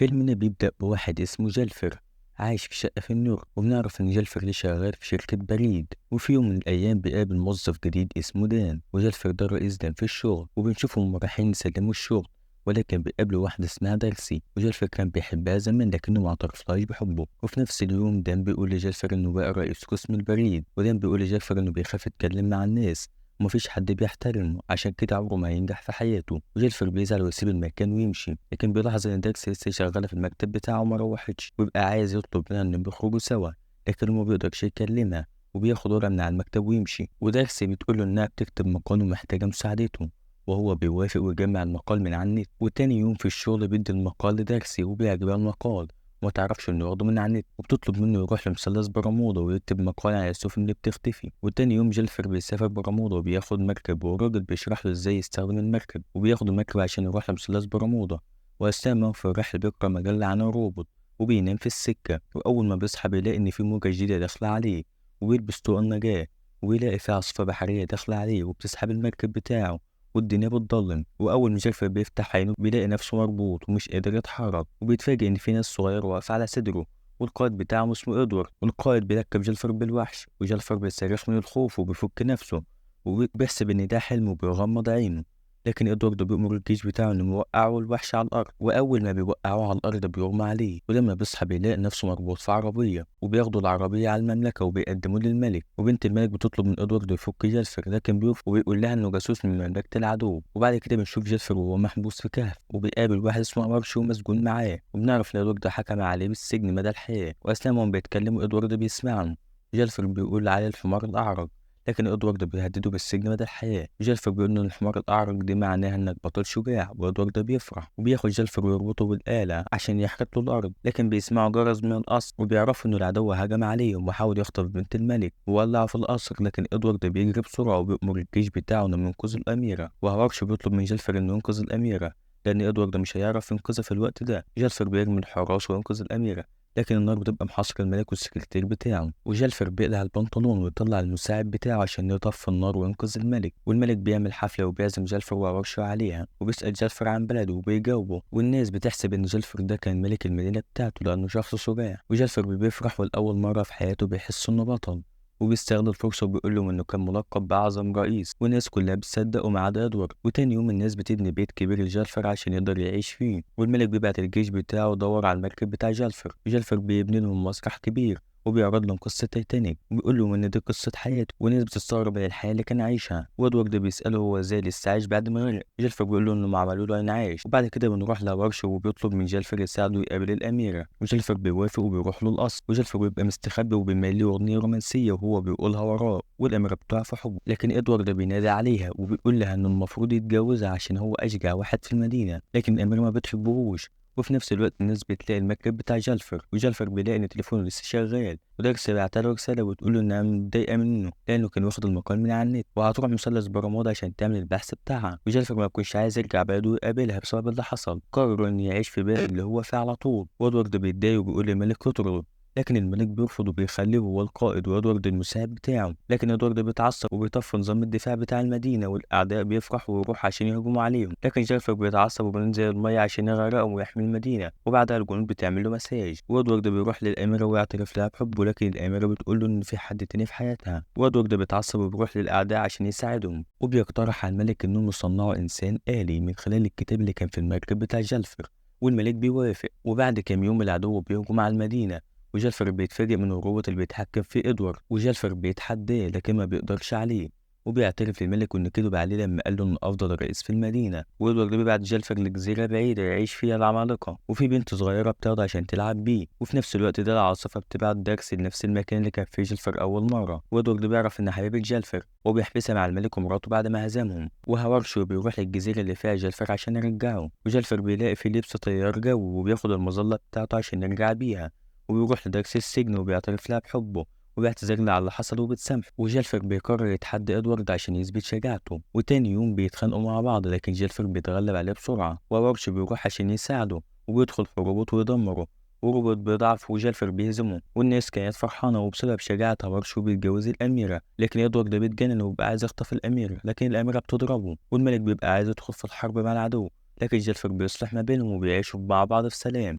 فيلمنا بيبدأ بواحد اسمه جلفر عايش في شقة في النور، وبنعرف إن جلفر اللي شغال في شركة بريد. وفي يوم من الأيام بيقابل موظف جديد اسمه دان، وجلفر ده رئيس دان في الشغل، وبنشوفهم رايحين يسلموا الشغل. ولكن بيقابلوا واحدة اسمها دارسي، وجلفر كان بيحبها زمان لكنه ما اعترفلهاش بحبه. وفي نفس اليوم دان بيقول لجلفر إنه بقى رئيس قسم البريد، ودان بيقول لجلفر إنه بيخاف يتكلم مع الناس ومفيش حد بيحترمه، عشان كده عمره ما هينجح في حياته. وجيلفر بيزعل ويسيب المكان ويمشي، لكن بيلاحظ ان داكس لسه شغالة في المكتب بتاعه وما روحتش، ويبقى عايز يطلب منها انهم يخرجوا سوا، لكن ما بيقدرش يكلمها. وبياخد ورقة من على المكتب ويمشي، وداكس بتقول له انها بتكتب مقال ومحتاجة مساعدته، وهو بيوافق ويجمع المقال من على النت. وتاني يوم في الشغل بيدي المقال لدارسي وبيعجبها المقال، وما تعرفش انه واخده من على النت، وبتطلب منه يروح لمثلث برمودا ويكتب مقال عن السفن اللي بتختفي. وتاني يوم جيلفر بيسافر برمودا وبياخد مركب، والراجل بيشرح له ازاي يستخدم المركب، وبياخد المركب عشان يروح لمثلث برمودا. واثناء ما هو في الرحله بيقرا مجله عن الروبوت، وبينام في السكه. واول ما بيصحى بيلاقي ان في موجه جديده داخله عليه، وبيلبس طوق النجاه، ويلاقي في عاصفه بحريه داخله عليه وبتسحب المركب بتاعه، والدنيا بتضلم. واول ما جيلفر بيفتح عينه بيلاقي نفسه مربوط ومش قادر يتحرك، وبيتفاجئ ان في ناس صغيره واقفه على صدره، والقائد بتاعه اسمه ادوارد. والقائد بيركب جيلفر بالوحش، وجيلفر بيصرخ من الخوف وبيفك نفسه، وبيحسب ان ده حلم وبيغمض عينه. لكن ادوارد بيأمر الجيش بتاعه انه يوقعوا الوحش على الارض، واول ما بيوقعوه على الارض بيغمى عليه. ولما بيصحى بيلاقي نفسه مربوط في عربيه، وبياخدوا العربيه على المملكه وبيقدموه للملك. وبنت الملك بتطلب من ادوارد يفك جيلفر، لكن بيرفض وبيقول لها انه جاسوس من مملكه العدو. وبعد كده بنشوف جيلفر وهو محبوس في كهف، وبيقابل واحد اسمه مارشي ومسجون معاه، وبنعرف ان ادوارد حكم عليه بالسجن مدى الحياه. واثناء ما هم بيتكلموا ادوارد بيسمعهم. جيلفر بيقول عليه الحمار الاعرج، لكن ادوارد بيهدده بالسجن مدى الحياة. جيلفر بيقول ان الحمار الاعرج دي معناها انك بطل شجاع، وادوارد بيفرح وبياخد جيلفر ويربطه بالآلة عشان يحرق له الارض. لكن بيسمعوا جرس من القصر، وبيعرفوا ان العدو هجم عليهم وحاول يخطف بنت الملك وولع في القصر. لكن ادوارد بيجري بسرعة وبيأمر الجيش بتاعه انهم ينقذوا الاميرة، وهوارش بيطلب من جيلفر انه ينقذ الاميرة، لان ادوارد مش هيعرف ينقذها في الوقت ده. جيلفر بيرمي الحراس وينقذ الاميرة، لكن النار بتبقى محاصرة الملك والسكرتير بتاعه. وجلفر بيقلع البنطلون ويطلع المساعد بتاعه عشان يطفي النار وينقذ الملك. والملك بيعمل حفلة وبيعزم جلفر وورشه عليها، وبيسأل جلفر عن بلده وبيجاوبه. والناس بتحسب ان جلفر ده كان ملك المدينة بتاعته لأنه شخص شجاع. وجلفر بيفرح، والأول مرة في حياته بيحس انه بطل، وبيستغل الفرصة وبيقول لهم إنه كان ملقب بأعظم رئيس، والناس كلها بتصدقه ما عدا إدوارد. وتاني يوم الناس بتبني بيت كبير لجالفر عشان يقدر يعيش فيه، والملك بيبعت الجيش بتاعه يدور على المركب بتاع جالفر. وجالفر بيبني لهم مسرح كبير وبيعرض لهم قصة تايتانيك، وبيقول لهم إن دي قصة حياته، والناس بتستغرب من الحياة اللي كان عايشها. وإدوارد بيسأله هو إزاي لسه عايش بعد ما غرق. جالفر بيقول له إنهم عملوا له عين عايش. وبعد كده بنروح لورشه وبيطلب من جالفر يساعده يقابل الأميرة، وجالفر بيوافق وبيروح له القصر. وجالفر بيبقى مستخبي وبيملي له أغنية رومانسية وهو بيقولها وراه، والأميرة بتعرف حبه. لكن إدوارد بينادي عليها وبيقول لها إنه المفروض يتجوزها عشان هو أشجع واحد في المدينة، لكن الأميرة ما بتحبهوش. وفي نفس الوقت الناس بتلاقي المركب بتاع جالفر، وجالفر بيلاقي ان تليفونه لسه شغال، ودارسي بعتله رسالة وتقول له انها متضايقة منه لانه كان واخد المقال من على النت، وهتروح مثلث برمودا عشان تعمل البحث بتاعها. وجالفر ما بيكونش عايز يرجع بلده ويقابلها بسبب اللي حصل، قرر انه يعيش في بلد اللي هو فيه على طول. وادوارد بيتضايق وبيقول للملك يطرده، لكن الملك بيرفض وبيخليه هو القائد وادوارد المساعد بتاعه. لكن ادوارد بيتعصب وبيطفي نظام الدفاع بتاع المدينه، والاعداء بيفرحوا ويروحوا عشان يهجموا عليهم. لكن جيلفر بيتعصب وبينزل الميه عشان يغرقهم ويحمي المدينه، وبعدها الجنود بتعمل له مساج. وادوارد بيروح للاميره ويعترف لها بحبه، لكن الاميره بتقول له ان في حد تاني في حياتها. وادوارد بيتعصب وبيروح للاعداء عشان يساعدهم، وبيقترح على الملك انهم يصنعوا انسان آلي من خلال الكتاب اللي كان في المركب بتاع جيلفر. والملك بيوافق. وبعد كام يوم العدو بيهجم على المدينة، وجالفر بيتفاجئ من الروبوت اللي بيتحكم في ادوارد. وجالفر بيتحداه لكن ما بيقدرش عليه، وبيعترف للملك انه كذب عليه لما قال له انه افضل رئيس في المدينه. وادوارد بيبعت جالفر لجزيره بعيده يعيش فيها العمالقه، وفي بنت صغيره بتاخده عشان تلعب بيه. وفي نفس الوقت ده العاصفه بتبعت دارسي لنفس المكان اللي كان فيه جالفر اول مره. وادوارد بيعرف ان حبيبه جالفر، وبيحبسها مع الملك ومراته بعد ما هزمهم. وهورشو بيروح للجزيره اللي فيها جالفر عشان يرجعه، وجالفر بيلاقي في لبس طيار جو وبياخد المظله بتاعته عشان يرجع بيها. وبيروح لدارسي السجن وبيعترف لها بحبه وبيعتذر لها على اللي حصل وبتسامحه. وجيلفر بيقرر يتحدى ادوارد عشان يثبت شجاعته. وتاني يوم بيتخانقوا مع بعض، لكن جيلفر بيتغلب عليه بسرعة، وورش بيروح عشان يساعده وبيدخل في روبوت ويدمره، وروبوت بيضعف وجيلفر بيهزمه. والناس كانت فرحانة، وبسبب شجاعتها ورش بيتجوز الأميرة. لكن ادوارد بيتجنن وبيبقى عايز يخطف الأميرة، لكن الأميرة بتضربه، والملك بيبقى عايز يدخل في الحرب مع العدو، لكن جيلفر بيصلح ما بينهم وبيعيشوا مع بعض في سلام.